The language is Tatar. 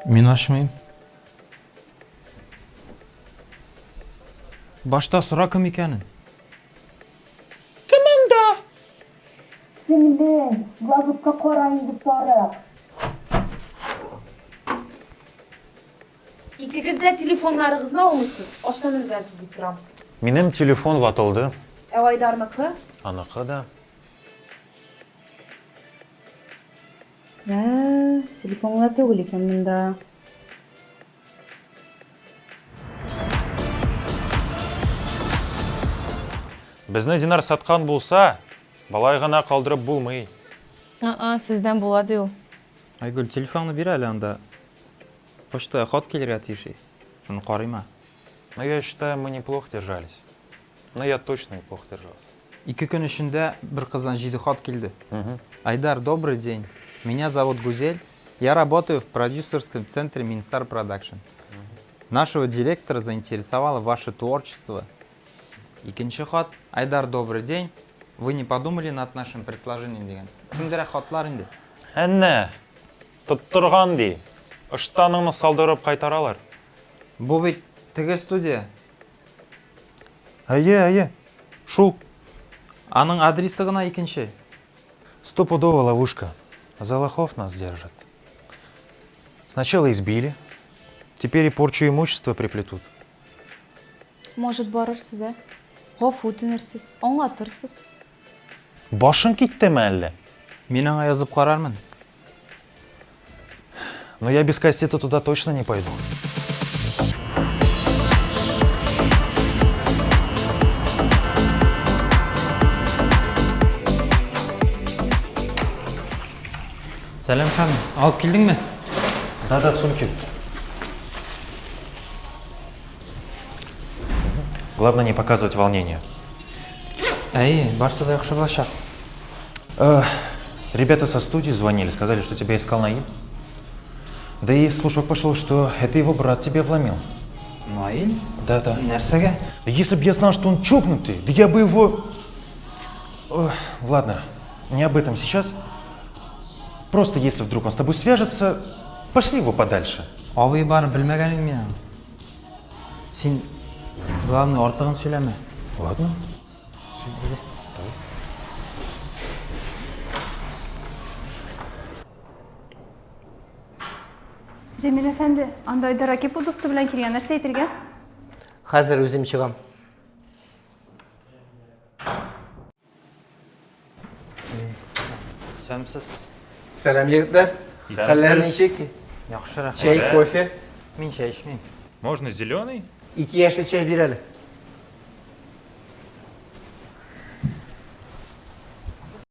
Men ochmayman. Boshda so'ra kim ekanin. Singlim, yozuvga qorangni so'rab. İkigizde telefonlarınızı almışsınız. Oştan ülgensiz deyip duram. Benim telefon vatıldı. Aydarnıkı. Anakı da. Telefonla tөгül ekan bunda. Bizne Динар сатқан болса, балай ғана қалдырып болмай. Sizden buladı o. Aygül, telefonu bir әлі анда. Почта ход келер тиши. Шуны қарайма. Но я считаю, мы неплохо держались. Но я точно неплохо держался. 2 kun ішінде бір қыздан жиді ход келді. Айдар, добрый день. Меня зовут Гузель. Я работаю в продюсерском центре Минстар Продакшн. Нашего директора заинтересовало ваше творчество. Икенче ход. Айдар, добрый день. Вы не подумали над нашим предложением деген. Шундайрақ ходлар инде. Әнне, тұттырған дей. Ыштаныңны салдырып қайтаралар. Бұл бит тіге студия. Әйе. Шул. Аның адресі ғана икенче. Стопудовая ловушка. За лохов нас держат. Сначала избили, теперь и порчу имущества приплетут. Может барырсыз, ә? Ғафу түнерсіз, аңлатырсыз. Башың киттеме әлі? Мен аңа язып қарармын. Но я без кастета туда точно не пойду. Сәлем Шамил, алып келдің ме? Да, в сумке. Главное не показывать волнения. Әй, башта да яқшы болашақ. Ребята со студии звонили, сказали, что тебя искал Наим. Да и слушок пошел, что это его брат тебе вломил. Наил? Да. Нәрсеге? Да если бы я знал, что он чокнутый, да я бы его... Ой, ладно, не об этом сейчас. Просто если вдруг он с тобой свяжется, пошли его подальше. Абый барын білмегенің мен. Сен, главный, ортығын сөйлеме. Ладно. Cemil Efendi, andayda rakip odası bilen kirgen nerse yetirgen? Hazır özüm çıgam. Сәмсіз. Selam yigitler. Senler ne içecek ki? Яқшы рахмет. Çay, kofe. Мен шай ішмеймін. Можно зеленый? 2 yaşlı çay bir hele.